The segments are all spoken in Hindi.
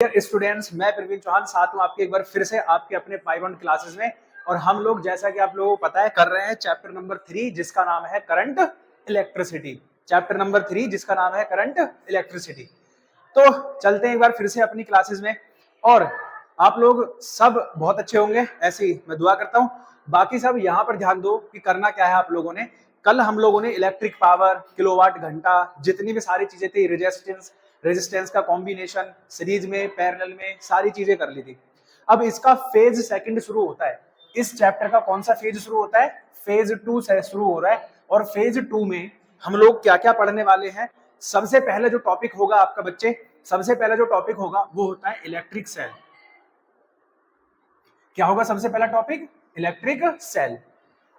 स्टूडेंट्स, मैं प्रवीण चौहान साथ हूं आपके एक बार फिर से आपके अपने पाइवन क्लासेस में। और हम लोग जैसा कि आप लोगों को पता है कर रहे हैं चैप्टर नंबर 3 जिसका नाम है करंट इलेक्ट्रिसिटी। चैप्टर नंबर 3 जिसका नाम है करंट इलेक्ट्रिसिटी। तो चलते हैं एक बार फिर से अपनी क्लासेस में और आप लोग सब बहुत अच्छे होंगे ऐसे ही मैं दुआ करता हूं। बाकी सब यहाँ पर ध्यान दो कि करना क्या है आप लोगों ने। कल हम लोगों ने इलेक्ट्रिक पावर, किलोवाट घंटा, जितनी भी सारी चीजें थी, रेजिस्टेंस का कॉम्बिनेशन, सीरीज में, पैरेलल में, सारी चीजें कर ली थी। अब इसका फेज सेकंड शुरू होता है। इस चैप्टर का कौन सा फेज शुरू होता है? फेज 2 से शुरू हो रहा है। और फेज 2 में हम लोग क्या क्या पढ़ने वाले हैं? सबसे पहले जो टॉपिक होगा आपका बच्चे, सबसे पहला जो टॉपिक होगा वो होता है इलेक्ट्रिक सेल। क्या होगा सबसे पहला टॉपिक? Electric cell.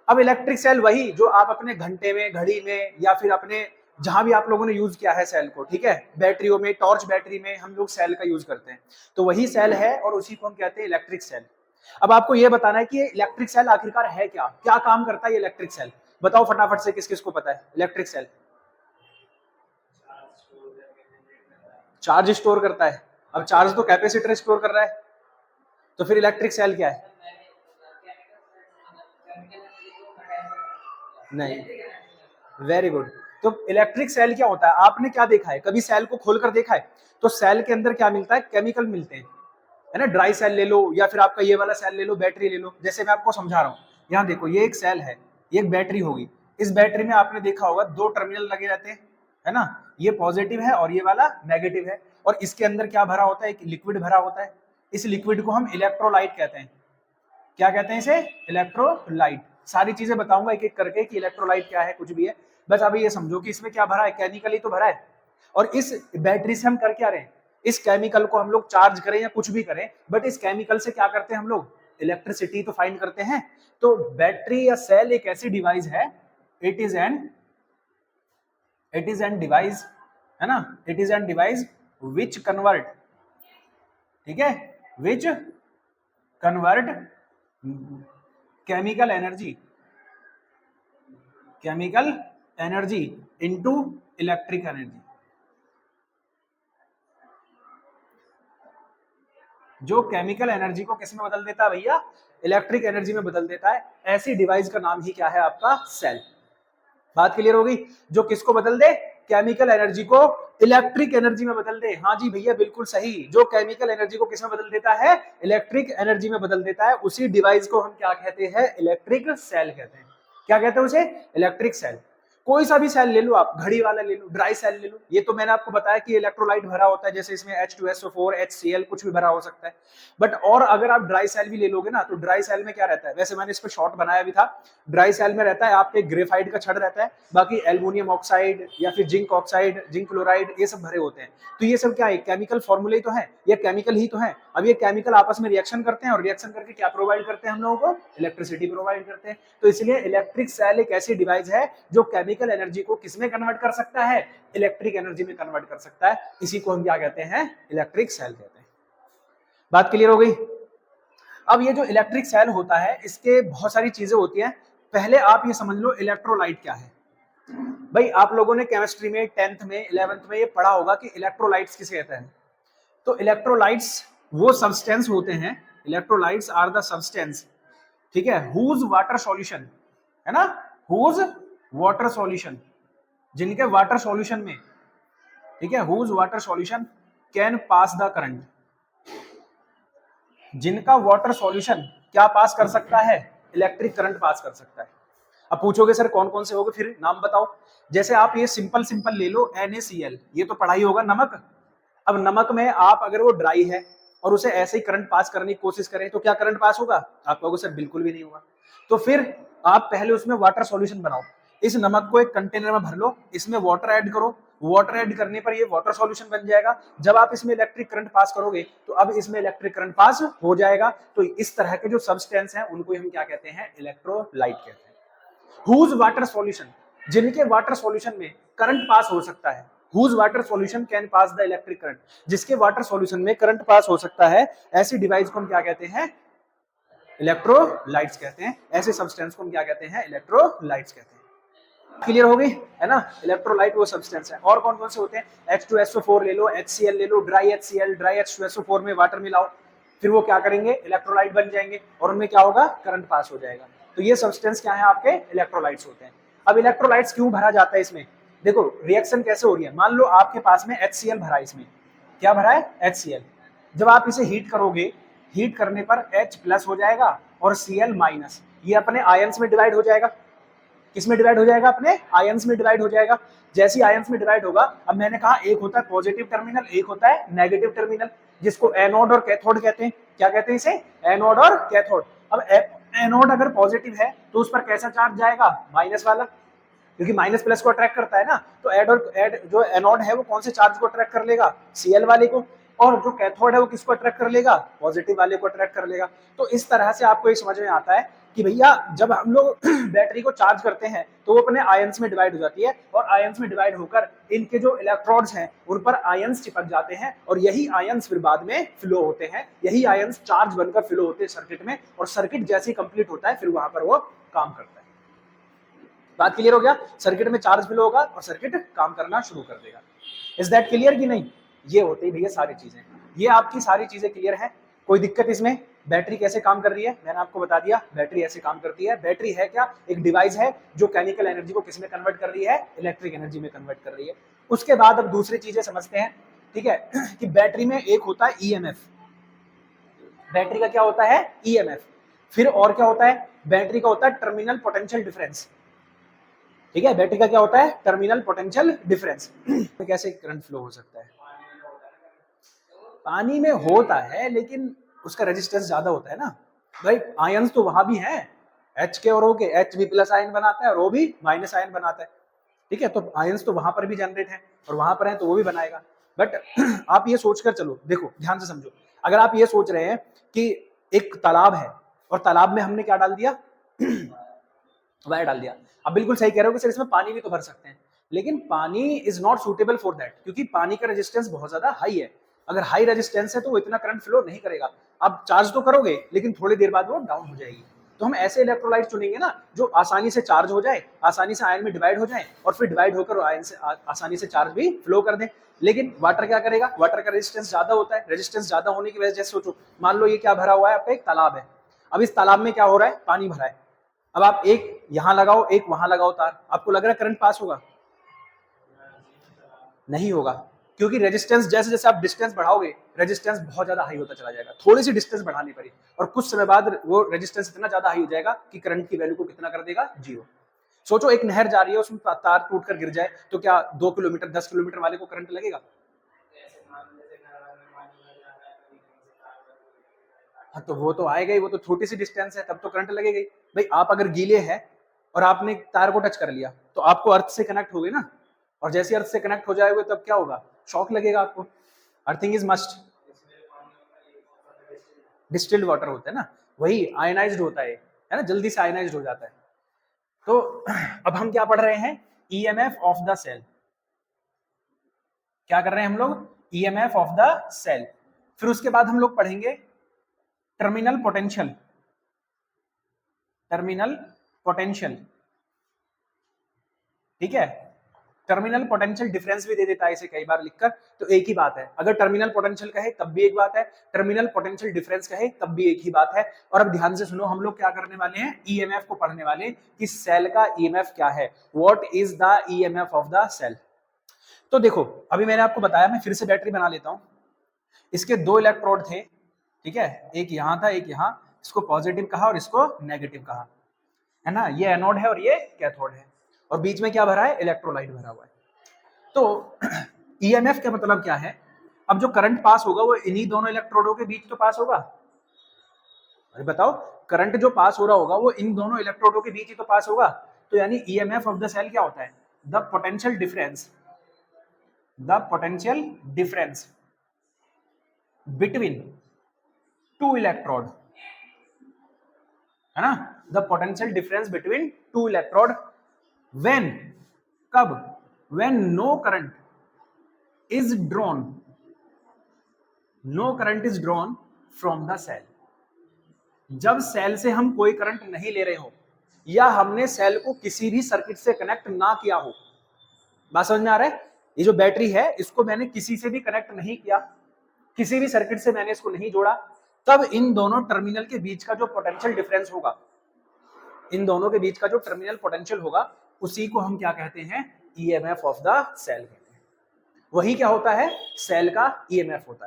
अब इलेक्ट्रिक सेल वही जो आप अपने घंटे में, घड़ी में, या फिर अपने जहां भी आप लोगों ने यूज किया है सेल को, ठीक है, बैटरियों में, टॉर्च बैटरी में हम लोग सेल का यूज करते हैं, तो वही सेल है और उसी को हम कहते हैं इलेक्ट्रिक सेल। अब आपको यह बताना है कि ये इलेक्ट्रिक सेल आखिरकार है क्या, क्या काम करता है ये इलेक्ट्रिक सेल। बताओ फटाफट से, किस किस को पता है इलेक्ट्रिक सेल? चार्ज स्टोर करता है। अब चार्ज तो कैपेसिटर स्टोर कर रहा है, तो फिर इलेक्ट्रिक सेल क्या है? नहीं, वेरी गुड। तो इलेक्ट्रिक सेल क्या होता है? आपने क्या देखा है, कभी सेल को खोलकर देखा है? तो सेल के अंदर क्या मिलता है? केमिकल मिलते हैं, है ना। ड्राई सेल ले लो या फिर आपका ये वाला सेल ले लो, बैटरी ले लो। जैसे मैं आपको समझा रहा हूँ, यहाँ देखो, ये एक सेल है, ये एक बैटरी होगी। इस बैटरी में आपने देखा होगा दो टर्मिनल लगे रहते हैं, है ना। ये पॉजिटिव है और ये वाला नेगेटिव है। और इसके अंदर क्या भरा होता है? एक लिक्विड भरा होता है। इस लिक्विड को हम इलेक्ट्रोलाइट कहते हैं। क्या कहते हैं इसे? इलेक्ट्रोलाइट। सारी चीजें बताऊंगा एक एक करके कि इलेक्ट्रोलाइट क्या है, कुछ भी है। बस अभी ये समझो कि इसमें क्या भरा है, केमिकल ही तो भरा है। और इस बैटरी से हम कर क्या रहे हैं? इस केमिकल को हम लोग चार्ज करें या कुछ भी करें, बट इस केमिकल से क्या करते हैं हम लोग? इलेक्ट्रिसिटी तो फाइंड करते हैं। तो बैटरी या सेल एक ऐसी डिवाइस है, इट इज एन डिवाइस, है ना। It is an device which convert, ठीक है, which convert chemical energy into electric energy. जो केमिकल एनर्जी को किस में बदल देता है भैया? इलेक्ट्रिक एनर्जी में बदल देता है। ऐसी डिवाइस का नाम ही क्या है? आपका सेल। बात क्लियर होगी? जो किसको बदल दे? केमिकल एनर्जी को इलेक्ट्रिक एनर्जी में बदल दे। हाँ जी भैया, बिल्कुल सही। जो केमिकल एनर्जी को किस में बदल देता है? इलेक्ट्रिक एनर्जी में बदल देता है, उसी डिवाइस को हम क्या कहते हैं? इलेक्ट्रिक सेल कहते हैं। क्या कहते हैं उसे? Electric cell. कोई सा भी सेल ले लो आप, घड़ी वाला ले लो, ड्राई सेल ले लो। ये तो मैंने आपको बताया कि इलेक्ट्रोलाइट भरा होता है, जैसे इसमें H2SO4, HCl कुछ भी भरा हो सकता है। बट और अगर आप ड्राई सेल भी ले लोगे ना, तो ड्राई सेल में क्या रहता है? वैसे मैंने इस पर शॉर्ट बनाया भी था। ड्राई सेल में रहता है आप पे ग्रेफाइट का छड़ रहता है, बाकी एल्युमिनियम ऑक्साइड या फिर जिंक ऑक्साइड, जिंक क्लोराइड, ये सब भरे होते हैं। तो ये सब क्या है? केमिकल फॉर्मूले तो है, ये केमिकल ही तो है। अब ये केमिकल आपस में रिएक्शन करते हैं और रिएक्शन करके क्या प्रोवाइड करते हैं हम लोगों को? इलेक्ट्रिसिटी प्रोवाइड करते हैं। तो इसलिए इलेक्ट्रिक सेल एक ऐसी डिवाइस है जो केमिकल एनर्जी को किसमें कन्वर्ट कर सकता है? इलेक्ट्रिक एनर्जी में कन्वर्ट कर सकता है। इसी को हम क्या कहते हैं? इलेक्ट्रिक सेल कहते हैं। बात क्लियर हो गई? अब ये जो इलेक्ट्रिक सेल होता है, इसके बहुत सारी चीजें होती हैं। पहले आप ये समझ लो इलेक्ट्रोलाइट क्या है। भाई आप लोगों ने केमिस्ट्री में 10th में 11th में ये पढ़ा होगा कि इलेक्ट्रोलाइट्स किसे कहते हैं। तो इलेक्ट्रोलाइट्स वो सब्सटेंस होते हैं, इलेक्ट्रोलाइट्स आर द सब्सटेंस, ठीक है, हुज वाटर सॉल्यूशन, है ना, हुज वाटर सॉल्यूशन, जिनके वाटर सॉल्यूशन में, ठीक है, whose water solution can pass the current, जिनका वाटर सॉल्यूशन क्या पास कर सकता है? इलेक्ट्रिक करंट पास कर सकता है। अब पूछोगे सर कौन कौन से होंगे, फिर नाम बताओ। जैसे आप ये सिंपल ले लो NaCl, ये तो पढ़ा ही होगा, नमक। अब नमक में आप अगर वो ड्राई है और उसे ऐसे ही करंट पास करने की कोशिश करें तो क्या करंट पास होगा? आप कहोगे सर बिल्कुल भी नहीं होगा। तो फिर आप पहले उसमें वाटर सॉल्यूशन बनाओ। इस नमक को एक कंटेनर में भर लो, इसमें वाटर ऐड करो, वाटर ऐड करने पर ये वाटर सॉल्यूशन बन जाएगा। जब आप इसमें इलेक्ट्रिक करंट पास करोगे तो अब इसमें इलेक्ट्रिक करंट पास हो जाएगा। तो इस तरह के जो सब्सटेंस हैं उनको हम क्या कहते हैं? इलेक्ट्रोलाइट कहते हैं। हुज वाटर सॉल्यूशन, जिनके वाटर सॉल्यूशन में करंट पास हो सकता है, whose water solution can pass the electric current, जिसके वाटर सॉल्यूशन में करंट पास हो सकता है, ऐसी डिवाइस को हम क्या कहते हैं? इलेक्ट्रोलाइट्स कहते हैं। ऐसे सब्सटेंस को हम क्या कहते हैं? इलेक्ट्रोलाइट्स कहते हैं। क्लियर हो गई है ना। इलेक्ट्रोलाइट वो सब्सटेंस है। और कौन कौन से होते हैं? H2SO4 ले लो, HCl ले लो, ड्राई HCl, ड्राई H2SO4 में वाटर मिलाओ, फिर वो क्या करेंगे? इलेक्ट्रोलाइट बन जाएंगे और उनमें क्या होगा? करंट पास हो जाएगा। तो ये सब्सटेंस क्या है? आपके इलेक्ट्रोलाइट्स होते हैं। अब इलेक्ट्रोलाइट्स क्यों भरा जाता है इसमें? देखो रिएक्शन कैसे हो रही है। मान लो आपके पास में HCl भरा है, इसमें क्या भरा है? HCl। जब आप इसे हीट करोगे, हीट करने पर H प्लस हो जाएगा और Cl माइनस, ये अपने आयंस में डिवाइड हो जाएगा। किस में डिवाइड हो जाएगा? अपने आयंस में डिवाइड हो जाएगा। जैसे ही आयंस में डिवाइड होगा, अब मैंने कहा एक होता है पॉजिटिव टर्मिनल, एक होता है नेगेटिव टर्मिनल, जिसको एनोड और कैथोड कहते हैं। क्या कहते हैं इसे? एनोड और कैथोड। अब एनोड अगर पॉजिटिव है तो उस पर कैसा चार्ज जाएगा? माइनस वाला, क्योंकि माइनस प्लस को अट्रैक्ट करता है ना। तो एड जो एनोड है वो कौन से चार्ज को अट्रैक्ट कर लेगा? Cl वाले को। और जो कैथोड है वो किसको अट्रैक्ट कर लेगा? पॉजिटिव वाले को अट्रैक्ट कर लेगा। तो इस तरह से आपको ये समझ में आता है कि भैया जब हम लोग बैटरी को चार्ज करते हैं तो वो अपने आयंस में डिवाइड हो जाती है, और आयंस में डिवाइड होकर इनके जो इलेक्ट्रोड्स हैं उन पर आयंस चिपक जाते हैं, और यही आयंस फिर बाद में फ्लो होते हैं, यही आयंस चार्ज बनकर फ्लो होते हैं सर्किट में, और सर्किट जैसे ही कंप्लीट होता है फिर वहां पर वो काम करता है। बात क्लियर हो गया? सर्किट में चार्ज फ्लो होगा और सर्किट काम करना शुरू कर देगा। इज दैट क्लियर कि नहीं? ये होती है भैया सारी चीजें। ये आपकी सारी चीजें क्लियर है? कोई दिक्कत इसमें? बैटरी कैसे काम कर रही है मैंने आपको बता दिया। बैटरी ऐसे काम करती है। बैटरी है क्या? एक डिवाइस है जो केमिकल एनर्जी को किस में कन्वर्ट कर रही है? इलेक्ट्रिक एनर्जी में कन्वर्ट कर रही है। उसके बाद अब दूसरी चीजें समझते हैं, ठीक है? कि बैटरी में एक होता है ईएमएफ। बैटरी का क्या होता है? ईएमएफ। फिर और क्या होता है? बैटरी का होता है टर्मिनल पोटेंशियल डिफरेंस। ठीक है, बैटरी का क्या होता है? Terminal potential difference. तो कैसे करंट फ्लो हो सकता है? पानी में होता है लेकिन उसका रेजिस्टेंस ज्यादा होता है ना भाई। आयंस तो वहां भी है, H के और O के। H भी प्लस आयन बनाता है और O भी माइनस आयन बनाता है। ठीक है, तो आयंस तो वहां पर भी जनरेट है और वहां पर है तो वो भी बनाएगा। बट आप ये सोचकर चलो, देखो ध्यान से समझो। अगर आप ये सोच रहे हैं कि एक तालाब है और तालाब में हमने क्या डाल दिया? वायर डाल दिया। अब बिल्कुल सही कह रहे हो कि सर इसमें पानी भी तो भर सकते हैं, लेकिन पानी is not suitable for that, क्योंकि पानी का रेजिस्टेंस बहुत ज्यादा हाई है। अगर हाई रेजिस्टेंस है तो वो इतना करंट फ्लो नहीं करेगा। आप चार्ज तो करोगे लेकिन थोड़ी देर बाद वो डाउन हो जाएगी। तो हम ऐसे इलेक्ट्रोलाइट चुनेंगे ना जो आसानी से चार्ज हो जाए, आसानी से आयन में डिवाइड हो जाए, और फिर डिवाइड होकर आयन से आसानी से चार्ज भी फ्लो कर दें। लेकिन वाटर क्या करेगा? वाटर का रेजिस्टेंस ज्यादा होता है। रेजिस्टेंस ज्यादा होने की वजह से सोचो, मान लो ये क्या भरा हुआ है? आपका एक तालाब है। अब इस तालाब में क्या हो रहा है? पानी भरा है। अब आप एक यहां लगाओ, एक वहां लगाओ तार, आपको लग रहा है करंट पास होगा? नहीं होगा, क्योंकि रेजिस्टेंस जैसे जैसे आप डिस्टेंस बढ़ाओगे रेजिस्टेंस बहुत ज्यादा हाई होता चला जाएगा। थोड़ी सी डिस्टेंस बढ़ाने पर ही, और कुछ समय बाद वो रेजिस्टेंस इतना ज्यादा हाई हो जाएगा कि करंट की वैल्यू को कितना कर देगा? 0। सोचो एक नहर जा रही है, उसमें तार टूट कर गिर जाए तो क्या 2 किलोमीटर 10 किलोमीटर वाले को करंट लगेगा? हाँ, तो वो तो आएगा ही, वो तो छोटी सी डिस्टेंस है, तब तो करंट लगेगा ही। भाई आप अगर गीले हैं और आपने तार को टच कर लिया तो आपको अर्थ से कनेक्ट हो गए ना, और जैसे अर्थ से कनेक्ट हो जाएगा तब क्या होगा? शॉक लगेगा आपको। Earthing is must. Distilled water होता है ना, वही आयनाइज्ड होता है ना, जल्दी से आयनाइज्ड हो जाता है। तो अब हम क्या पढ़ रहे हैं? EMF of the cell. क्या कर रहे हैं हम लोग? EMF of the cell. फिर उसके बाद हम लोग पढ़ेंगे टर्मिनल पोटेंशियल। टर्मिनल पोटेंशियल, ठीक है? टर्मिनल पोटेंशियल डिफरेंस भी दे देता है इसे कई बार लिखकर, तो एक ही बात है। अगर टर्मिनल पोटेंशियल कहे तब भी एक बात है, टर्मिनल पोटेंशियल डिफरेंस कहे तब भी एक ही बात है। और अब ध्यान से सुनो, हम लोग क्या करने वाले हैं? ईएमएफ को पढ़ने वाले कि सेल का ईएमएफ क्या है। What is the EMF of the cell? तो देखो अभी मैंने आपको बताया, मैं फिर से बैटरी बना लेता हूं। इसके 2 इलेक्ट्रोड थे, ठीक है? एक यहां था, एक यहां। इसको पॉजिटिव कहा और इसको नेगेटिव कहा, है ना? ये एनोड है और ये कैथोड है, और बीच में क्या भरा है? इलेक्ट्रोलाइट भरा हुआ है। तो ईएमएफ का मतलब क्या है? अब जो करंट पास होगा वो इन्हीं दोनों इलेक्ट्रोडों के बीच तो पास होगा। अरे बताओ, करंट जो पास हो रहा होगा वो इन दोनों इलेक्ट्रोडों के बीच ही तो पास होगा। तो यानी ईएमएफ ऑफ द सेल क्या होता है? The potential difference, the potential difference between 2 electrode, है ना? The potential difference between 2 electrode when, कब? When no current is drawn, no current is drawn from the cell. जब सेल से हम कोई करंट नहीं ले रहे हो, या हमने सेल को किसी भी सर्किट से कनेक्ट ना किया हो। बात समझ में आ रहा है? ये जो बैटरी है इसको मैंने किसी से भी कनेक्ट नहीं किया, किसी भी सर्किट से मैंने इसको नहीं जोड़ा, तब इन दोनों टर्मिनल के बीच का जो पोटेंशियल डिफरेंस होगा, इन दोनों के बीच का जो टर्मिनल पोटेंशियल होगा, उसी को हम क्या कहते हैं? ईएमएफ ऑफ द सेल कहते हैं। वही क्या होता है? सेल का ईएमएफ होता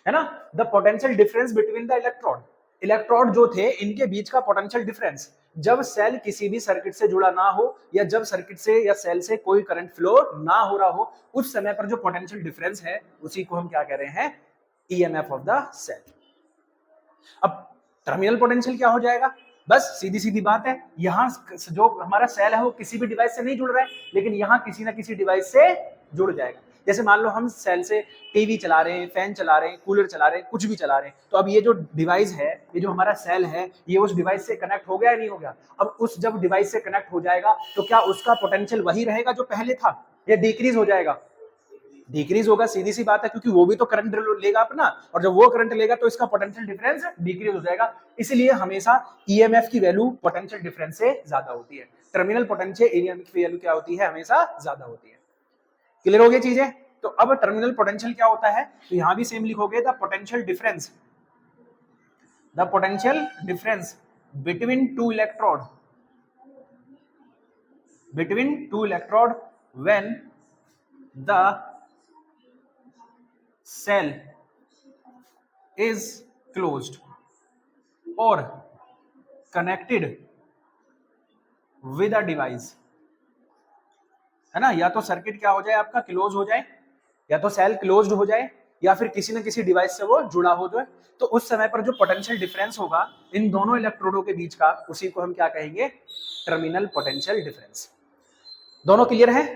है ना? The potential difference between the electrode, electrode जो थे इनके बीच का पोटेंशियल डिफरेंस जब सेल किसी भी सर्किट से जुड़ा ना हो, या जब सर्किट से या सेल से कोई करंट फ्लो ना हो रहा हो, उस समय पर जो पोटेंशियल डिफरेंस है उसी को हम क्या कह रहे हैं? EMF of the cell. अब टर्मिनल पोटेंशियल क्या हो जाएगा? बस सीधी सीधी बात है, यहां जो हमारा सेल है वो किसी भी डिवाइस से नहीं जुड़ रहा है, लेकिन यहां किसी ना किसी डिवाइस से जुड़ जाएगा। जैसे मान लो हम सेल से टीवी चला रहे हैं, फैन चला रहे हैं, कूलर चला रहे हैं, कुछ भी चला रहे हैं, तो अब ये जो डिवाइस है, ये जो हमारा सेल है, ये उस डिवाइस से कनेक्ट हो गया या नहीं हो गया? अब उस जब डिवाइस से कनेक्ट हो जाएगा तो क्या उसका पोटेंशियल वही रहेगा जो पहले था, या डिक्रीज हो जाएगा? डिक्रीज होगा, सीधी सी बात है, क्योंकि वो भी तो करंट लेगा अपना, और जब वो करंट लेगा तो इसका पोटेंशियल डिफरेंस डिक्रीज हो जाएगा। इसलिए हमेशा ईएमएफ की वैल्यू पोटेंशियल डिफरेंस से ज्यादा होती है। टर्मिनल पोटेंशियल ईएमएफ की वैल्यू क्या होती है? हमेशा ज्यादा होती है। क्लियर हो गई चीजें? तो अब टर्मिनल पोटेंशियल क्या होता है, तो यहां भी सेम लिखोगे, the potential difference, the potential difference between two electrode, between two electrode when the cell is closed or connected with a device, है ना? या तो सर्किट क्या हो जाए आपका? क्लोज हो जाए, या तो सेल क्लोज्ड हो जाए, या फिर किसी न किसी डिवाइस से वो जुड़ा हो जाए, तो उस समय पर जो पोटेंशियल डिफरेंस होगा इन दोनों इलेक्ट्रोडों के बीच का, उसी को हम क्या कहेंगे? Terminal potential difference. दोनों क्लियर है?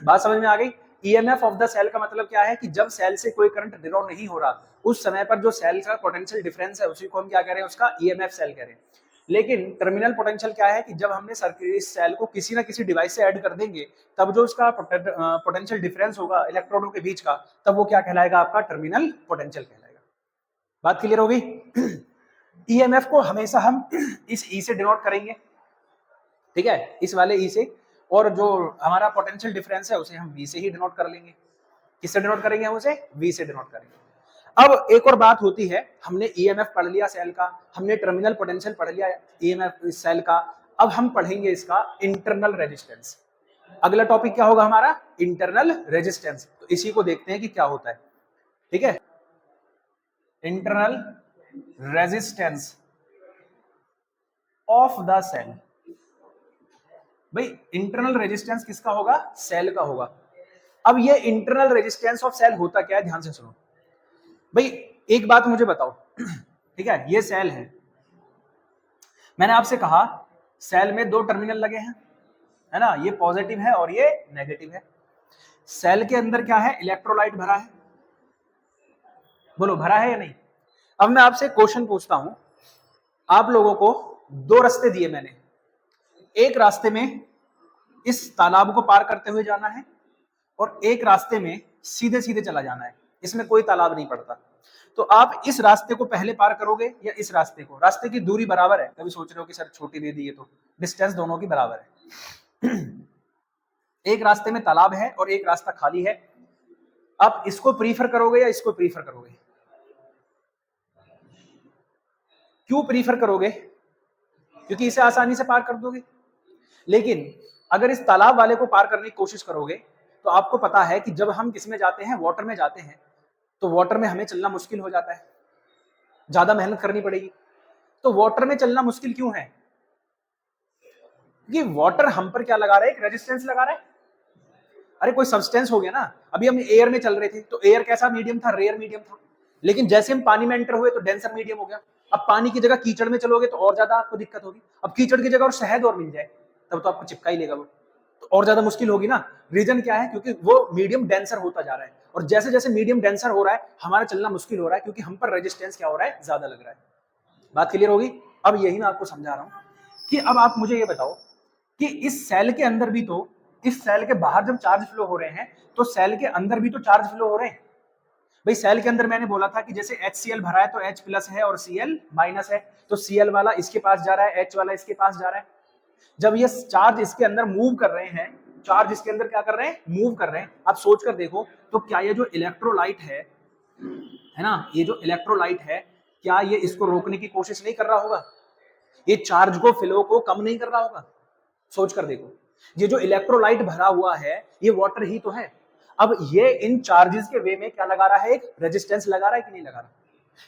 बात समझ में आ गई? ईएमएफ ऑफ द सेल का मतलब क्या है कि जब सेल से कोई करंट ड्रॉ नहीं हो रहा, उस समय पर जो सेल का पोटेंशियल डिफरेंस है उसी को हम क्या कह रहे हैं? उसका ईएमएफ सेल कह रहे हैं। लेकिन टर्मिनल पोटेंशियल क्या है कि जब हमने सर्किट सेल को किसी ना किसी डिवाइस से ऐड कर देंगे, तब जो उसका पोटेंशियल डिफरेंस होगा इलेक्ट्रोडों के बीच का, तब वो क्या कहलाएगा? आपका टर्मिनल पोटेंशियल कहलाएगा। बात क्लियर होगी? ईएमएफ को हमेशा हम इस ई से डिनोट करेंगे, ठीक है, इस वाले ई से, और जो हमारा पोटेंशियल डिफरेंस है उसे हम V से ही डिनोट कर लेंगे। किससे डिनोट करेंगे? हम उसे V से डिनोट करेंगे। अब एक और बात होती है, हमने ईएमएफ पढ़ लिया सेल का, हमने टर्मिनल पोटेंशियल पढ़ लिया ईएमएफ सेल का, अब हम पढ़ेंगे इसका इंटरनल रेजिस्टेंस। अगला टॉपिक क्या होगा हमारा? Internal resistance. तो इसी को देखते हैं कि क्या होता है, ठीक है? Internal resistance of the cell. भाई इंटरनल रेजिस्टेंस किसका होगा? सेल का होगा। अब ये इंटरनल रेजिस्टेंस ऑफ सेल होता क्या है? ध्यान से सुनो भाई, एक बात मुझे बताओ, ठीक है, ये सेल है, मैंने आपसे कहा सेल में दो टर्मिनल लगे हैं, है ना? ये पॉजिटिव है और ये नेगेटिव है। सेल के अंदर क्या है? इलेक्ट्रोलाइट भरा है, बोलो भरा है या नहीं? अब मैं आपसे क्वेश्चन पूछता हूं, आप लोगों को दो रास्ते दिए मैंने, एक रास्ते में इस तालाब को पार करते हुए जाना है, और एक रास्ते में सीधे सीधे चला जाना है, इसमें कोई तालाब नहीं पड़ता। तो आप इस रास्ते को पहले पार करोगे या इस रास्ते को? रास्ते की दूरी बराबर है, कभी सोच रहे हो कि सर छोटी दे दी है, तो डिस्टेंस दोनों की बराबर है। एक रास्ते में तालाब है और एक रास्ता खाली है, आप इसको प्रीफर करोगे या इसको प्रीफर करोगे? क्यों प्रीफर करोगे? क्योंकि इसे आसानी से पार कर दोगे। लेकिन अगर इस तालाब वाले को पार करने की कोशिश करोगे तो आपको पता है कि जब हम किसमें जाते हैं? वाटर में जाते हैं, तो वाटर में हमें चलना मुश्किल हो जाता है, ज्यादा मेहनत करनी पड़ेगी। तो वाटर में चलना मुश्किल क्यों है? क्योंकि वाटर हम पर क्या लगा रहा है? एक रेजिस्टेंस लगा रहा है। अरे कोई सब्सटेंस हो गया ना, अभी हम एयर में चल रहे थे तो एयर कैसा मीडियम था? रेयर मीडियम था। लेकिन जैसे हम पानी में एंटर हुए तो डेंसर मीडियम हो गया। अब पानी की जगह कीचड़ में चलोगे तो और ज्यादा आपको दिक्कत होगी। अब कीचड़ की जगह और शहद और मिल जाए तब तो आपको चिपका ही लेगा वो, तो और ज्यादा मुश्किल होगी ना। रीजन क्या है? क्योंकि वो मीडियम डेंसर होता जा रहा है, और जैसे जैसे मीडियम डेंसर हो रहा है हमारा चलना मुश्किल हो रहा है, क्योंकि हम पर रेजिस्टेंस क्या हो रहा है? ज्यादा लग रहा है। बात क्लियर होगी? अब यही मैं आपको समझा रहा हूं कि अब आप मुझे ये बताओ कि इस सेल के अंदर भी, तो इस सेल के बाहर जब चार्ज फ्लो हो रहे हैं तो सेल के अंदर भी तो चार्ज फ्लो हो रहे हैं। भाई सेल के अंदर मैंने बोला था कि जैसे HCl भरा है तो H प्लस है और Cl माइनस है, तो Cl वाला इसके पास जा रहा है, H वाला इसके पास जा रहा है। जब ये चार्ज इसके अंदर मूव कर रहे हैं, चार्ज इसके अंदर क्या कर रहे हैं, मूव कर रहे हैं। आप सोच कर देखो तो क्या ये जो इलेक्ट्रोलाइट है ना, ये जो इलेक्ट्रोलाइट है, क्या ये इसको रोकने की कोशिश नहीं कर रहा होगा? ये चार्ज को, फ्लो को कम नहीं कर रहा होगा? सोच कर देखो, ये जो इलेक्ट्रोलाइट भरा हुआ है ये वाटर ही तो है। अब ये इन चार्जेस के वे में क्या लगा रहा है, एक रेजिस्टेंस लगा रहा है कि नहीं लगा रहा?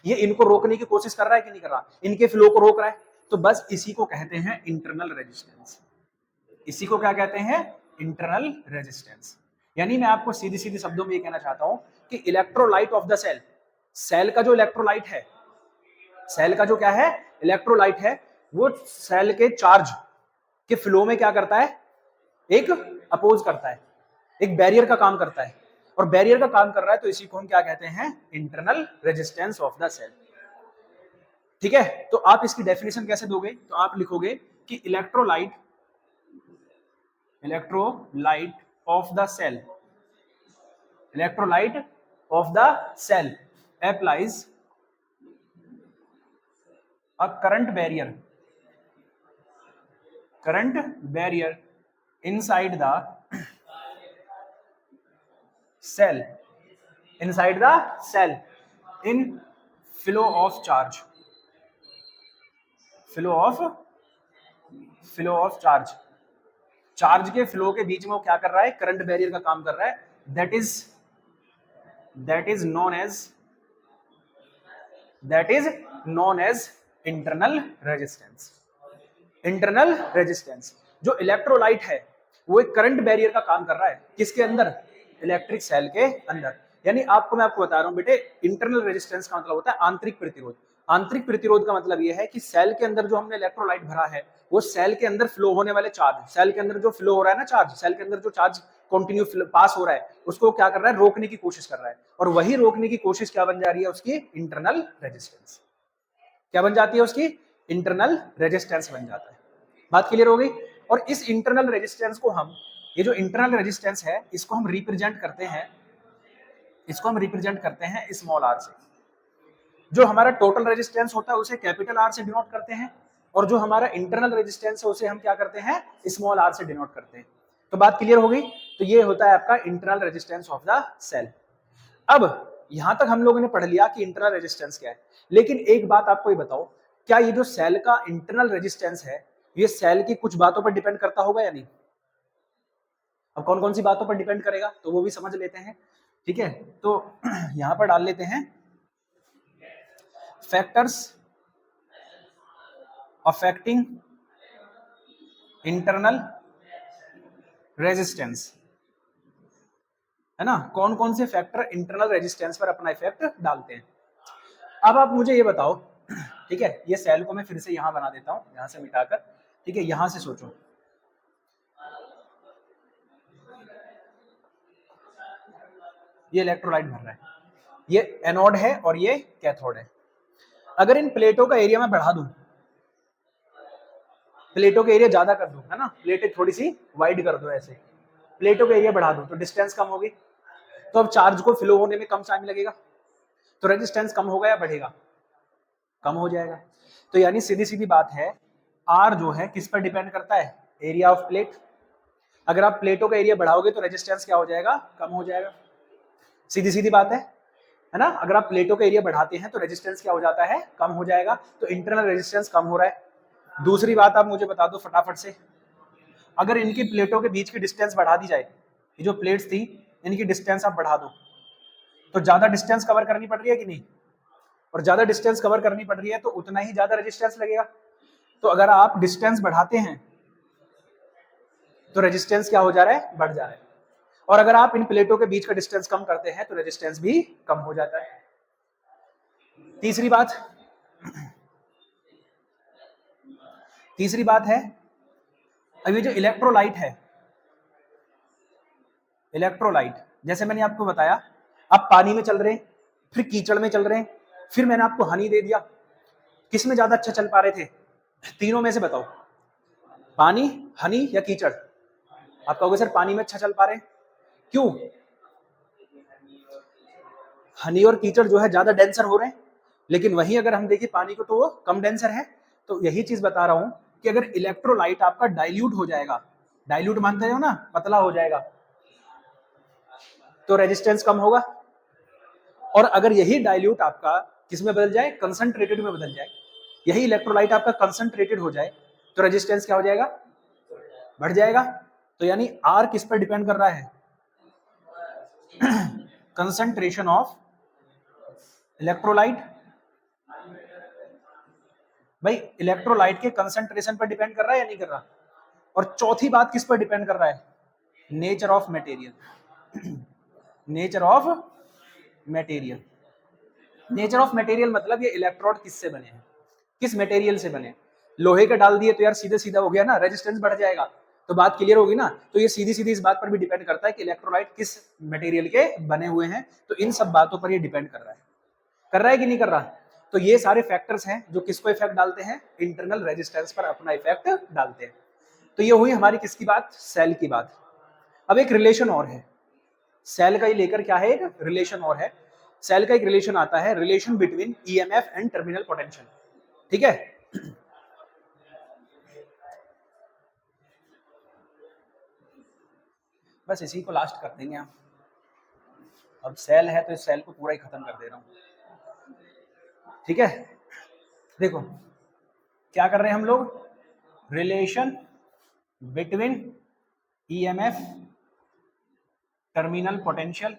ये इनको रोकने की कोशिश कर रहा है कि नहीं कर रहा? इनके फ्लो को रोक रहा है। तो बस इसी को कहते हैं इंटरनल रेजिस्टेंस। इसी को क्या कहते हैं, इंटरनल रेजिस्टेंस। यानी मैं आपको सीधी सीधी शब्दों में ये कहना चाहता हूं कि electrolyte of the cell, cell का जो इलेक्ट्रोलाइट है, सेल का जो क्या है, इलेक्ट्रोलाइट है, वो सेल के चार्ज के फ्लो में क्या करता है, एक अपोज करता है, एक बैरियर का काम करता है। और बैरियर का काम कर रहा है तो इसी को हम क्या कहते हैं, internal resistance of the cell. ठीक है, तो आप इसकी डेफिनेशन कैसे दोगे? तो आप लिखोगे कि electrolyte, electrolyte of the cell, electrolyte of the cell applies a current barrier inside the cell, inside the cell in flow of charge, flow of charge, charge के फ्लो के बीच में वो क्या कर रहा है, करंट बैरियर का काम कर रहा है। That is known as internal resistance. Internal resistance, जो इलेक्ट्रोलाइट है वो एक करंट बैरियर का काम कर रहा है, किसके अंदर, इलेक्ट्रिक सेल के अंदर। यानी मैं आपको बता रहा हूं बेटे, इंटरनल रेजिस्टेंस का मतलब होता है आंतरिक प्रतिरोध। आंतरिक प्रतिरोध का मतलब यह है कि सेल के अंदर जो हमने इलेक्ट्रोलाइट भरा है, वो सेल के अंदर फ्लो होने वाले चार्ज, सेल के अंदर जो फ्लो हो रहा है ना चार्ज, सेल के अंदर जो चार्ज कंटिन्यू पास हो रहा है, उसको क्या कर रहा है, रोकने की कोशिश कर रहा है। और वही रोकने की कोशिश क्या बन जा रही है, उसकी इंटरनल रेजिस्टेंस। क्या बन जाती है, उसकी इंटरनल रेजिस्टेंस बन जाता है। बात क्लियर हो गई? और इस इंटरनल रेजिस्टेंस को हम, ये जो इंटरनल रेजिस्टेंस है, इसको हम रिप्रेजेंट करते हैं स्मॉल आर से। जो हमारा टोटल रेजिस्टेंस होता है उसे कैपिटल आर से डिनोट करते हैं, और जो हमारा इंटरनल रेजिस्टेंस है उसे हम क्या करते हैं, स्मॉल आर से डिनोट करते हैं। तो बात क्लियर हो गई? तो ये होता है आपका internal resistance of the cell. अब यहां तक हम लोगों ने पढ़ लिया कि इंटरनल रेजिस्टेंस क्या है, लेकिन एक बात आपको ये बताओ, क्या ये जो सेल का इंटरनल रेजिस्टेंस है, ये सेल की कुछ बातों पर डिपेंड करता होगा या नहीं? अब कौन कौन सी बातों पर डिपेंड करेगा, तो वो भी समझ लेते हैं। ठीक है, तो यहां पर डाल लेते हैं फैक्टर्स अफेक्टिंग इंटरनल रेजिस्टेंस, है ना। कौन कौन से फैक्टर इंटरनल रेजिस्टेंस पर अपना इफेक्ट डालते हैं। अब आप मुझे ये बताओ, ठीक है, ये सेल को मैं फिर से यहां बना देता हूं, यहां से मिटाकर, ठीक है, यहां से सोचो, ये इलेक्ट्रोलाइट भर रहा है, ये एनोड है और ये कैथोड है। अगर इन प्लेटों का एरिया मैं बढ़ा दूं, प्लेटों का एरिया ज्यादा कर दूं, है ना, प्लेटें थोड़ी सी वाइड कर दो, ऐसे प्लेटों का एरिया बढ़ा दूं, तो डिस्टेंस कम होगी, तो अब चार्ज को फ्लो होने में कम टाइम लगेगा, तो रेजिस्टेंस कम होगा या बढ़ेगा, कम हो जाएगा। तो यानी सीधी सीधी बात है, आर जो है किस पर डिपेंड करता है, एरिया ऑफ प्लेट। अगर आप प्लेटों का एरिया बढ़ाओगे तो रेजिस्टेंस क्या हो जाएगा, कम हो जाएगा। सीधी सीधी बात है ना। अगर आप प्लेटों का एरिया बढ़ाते हैं तो रेजिस्टेंस क्या हो जाता है, कम हो जाएगा। तो इंटरनल रेजिस्टेंस कम हो रहा है। दूसरी बात आप मुझे बता दो फटाफट से, अगर इनकी प्लेटों के बीच की डिस्टेंस बढ़ा दी जाए, ये जो प्लेट्स थी इनकी डिस्टेंस आप बढ़ा दो, तो ज्यादा डिस्टेंस कवर करनी पड़ रही है कि नहीं, और ज्यादा डिस्टेंस कवर करनी पड़ रही है तो उतना ही ज्यादा रेजिस्टेंस लगेगा। तो अगर आप डिस्टेंस बढ़ाते हैं तो रेजिस्टेंस क्या हो जा रहा है, बढ़ जा रहा है। और अगर आप इन प्लेटों के बीच का डिस्टेंस कम करते हैं तो रेजिस्टेंस भी कम हो जाता है। तीसरी बात है, अब ये जो इलेक्ट्रोलाइट है, इलेक्ट्रोलाइट जैसे मैंने आपको बताया, आप पानी में चल रहे हैं, फिर कीचड़ में चल रहे हैं, फिर मैंने आपको हनी दे दिया, किस में ज्यादा अच्छा चल पा रहे थे, तीनों में से बताओ, पानी, हनी या कीचड़? आप कहोगे सर पानी में अच्छा चल पा रहे हैं, क्यों? हनी और कीचड़ जो है ज्यादा डेंसर हो रहे हैं, लेकिन वहीं अगर हम देखें पानी को तो वो कम डेंसर है। तो यही चीज बता रहा हूं कि अगर इलेक्ट्रोलाइट आपका डाइल्यूट हो जाएगा, डाइल्यूट मानते हो ना, पतला हो जाएगा, तो रेजिस्टेंस कम होगा। और अगर यही डाइल्यूट आपका किस में बदल जाए, कंसंट्रेटेड में बदल जाए, यही इलेक्ट्रोलाइट आपका कंसंट्रेटेड हो जाए, तो रेजिस्टेंस क्या हो जाएगा, बढ़ जाएगा। तो यानी आर किस पर डिपेंड कर रहा है, कंसंट्रेशन ऑफ इलेक्ट्रोलाइट। भाई इलेक्ट्रोलाइट के कंसंट्रेशन पर डिपेंड कर रहा है या नहीं कर रहा। और चौथी बात किस पर डिपेंड कर रहा है, nature of material. Nature of material, nature of material मतलब ये इलेक्ट्रोड किससे बने हैं, किस मटेरियल से बने। लोहे के डाल दिए तो यार सीधे सीधा हो गया ना, रेजिस्टेंस बढ़ जाएगा, तो बात क्लियर होगी ना। तो ये सीधी सीधी इस बात पर भी डिपेंड करता है कि इलेक्ट्रोलाइट किस मटेरियल के बने हुए हैं। तो इन सब बातों पर ये डिपेंड कर रहा है कि नहीं कर रहा। तो ये सारे फैक्टर्स हैं जो किसको इफेक्ट डालते हैं, इंटरनल रेजिस्टेंस पर अपना इफेक्ट डालते हैं। तो ये हुई हमारी किसकी बात, सेल की बात। अब एक रिलेशन और है सेल का, ही लेकर क्या है, एक रिलेशन और है। सेल का एक रिलेशन आता है, relation between EMF and terminal potential. ठीक है, बस इसी को लास्ट कर देंगे हम। अब सेल है तो इस सेल को पूरा ही खत्म कर दे रहा हूं। ठीक है, देखो क्या कर रहे हैं हम लोग, relation between EMF, terminal potential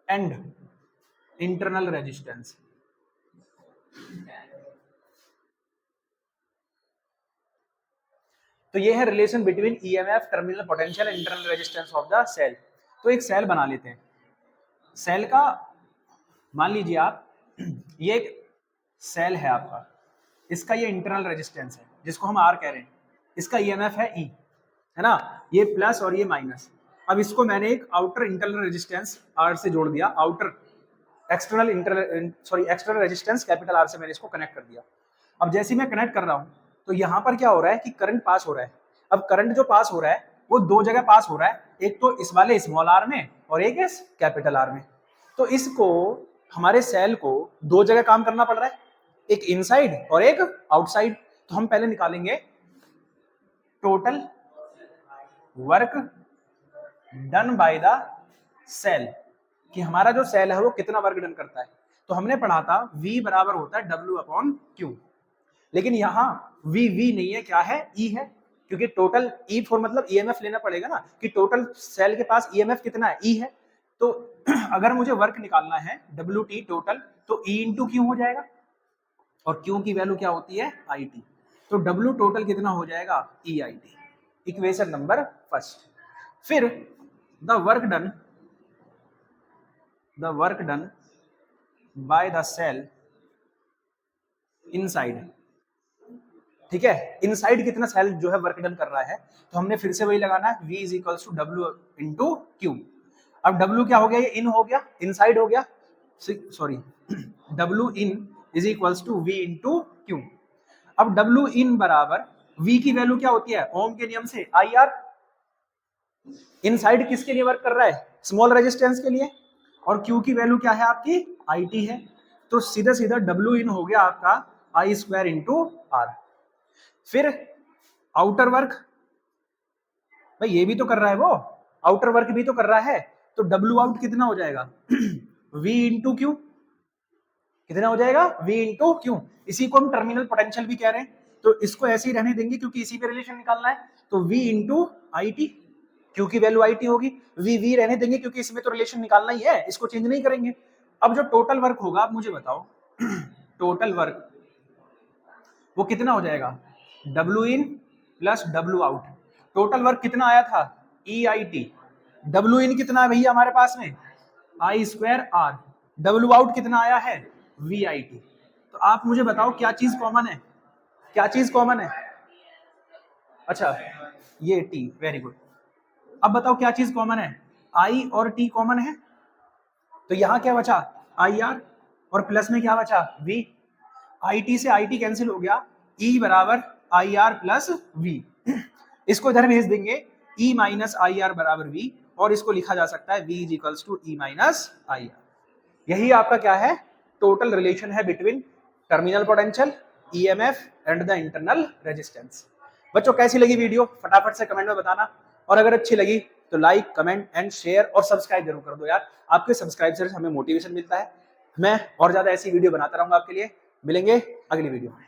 and internal resistance. तो ये है relation between EMF, terminal potential, internal resistance of the cell. तो एक सेल बना लेते हैं। सेल का मान लीजिए आप, ये एक सेल है आपका, इसका ये इंटरनल रेजिस्टेंस है जिसको हम आर कह रहे हैं, इसका ईएमएफ है ई, है ना, ये प्लस और ये माइनस। अब इसको मैंने एक आउटर इंटरनल रेजिस्टेंस आर से जोड़ दिया, outer external resistance capital R से मैंने इसको कनेक्ट कर दिया। अब जैसे मैं कनेक्ट कर रहा हूं तो यहाँ पर क्या हो रहा है कि करंट पास हो रहा है। अब करंट जो पास हो रहा है वो दो जगह पास हो रहा है, एक तो इस वाले स्मॉल आर में और एक इस कैपिटल आर में। तो इसको हमारे सेल को दो जगह काम करना पड़ रहा है, एक इनसाइड और एक आउटसाइड। तो हम पहले निकालेंगे total work done by the cell, कि हमारा जो सेल है वो कितना वर्क डन करता है। तो हमने पढ़ा था V बराबर होता है W/Q, लेकिन यहाँ V नहीं है, क्या है, E है, क्योंकि टोटल E फॉर मतलब EMF लेना पड़ेगा ना, कि टोटल सेल के पास EMF कितना है, E है। तो अगर मुझे वर्क निकालना है WT टोटल, तो E × Q हो जाएगा, और Q की वैल्यू क्या होती है, IT। तो W टोटल कितना हो जाएगा, EIT। Equation number first. फिर the work done by the cell inside. ठीक है, इनसाइड कितना सेल जो है वर्क डन कर रहा है, तो हमने फिर से वही लगाना है, V = W × Q। अब W क्या हो गया, ये इन हो गया, इनसाइड हो गया, सॉरी W इन = V × Q। अब W इन बराबर V की वैल्यू क्या होती है, ओम के नियम से IR। इनसाइड किसके लिए वर्क कर रहा है, स्मॉल रेजिस्टेंस के लिए, और Q की वैल्यू क्या है आपकी, IT है। तो सीधा सीधा W इन हो गया आपका I² × R। फिर आउटर वर्क, भाई ये भी तो कर रहा है, वो आउटर वर्क भी तो कर रहा है, तो W आउट कितना हो जाएगा, V × Q। कितना हो जाएगा, V × Q। इसी को हम टर्मिनल पोटेंशियल भी कह रहे हैं, तो इसको ऐसे ही रहने देंगे क्योंकि इसी पे रिलेशन निकालना है। तो V × IT, Q की वैल्यू IT होगी, V रहने देंगे क्योंकि इसमें तो रिलेशन निकालना ही है, इसको चेंज नहीं करेंगे। अब जो टोटल वर्क होगा, आप मुझे बताओ टोटल वर्क वो कितना हो जाएगा, W in plus W out. Total work कितना आया था, EIT। W इन कितना है भैया हमारे पास में, I² R। W आउट कितना आया है, VIT। तो आप मुझे बताओ क्या चीज कॉमन है, क्या चीज कॉमन है, अच्छा ये T, वेरी गुड। अब बताओ क्या चीज कॉमन है, I और T कॉमन है, तो यहां क्या बचा, IR, और प्लस में क्या बचा, V। IT से IT कैंसिल हो गया, E बराबर IR प्लस V। इसको इधर भेज देंगे, E माइनस IR बराबर V, और इसको लिखा जा सकता है V = E माइनस IR। यही आपका क्या है, टोटल रिलेशन है between terminal potential EMF and the internal resistance. बच्चों कैसी लगी वीडियो फटाफट से कमेंट में बताना, और अगर अच्छी लगी तो लाइक कमेंट एंड शेयर और सब्सक्राइब जरूर कर दो यार, आपके सब्सक्राइब से हमें मोटिवेशन मिलता है। मैं और ज्यादा ऐसी वीडियो बनाता रहूंगा आपके लिए। मिलेंगे अगली वीडियो में।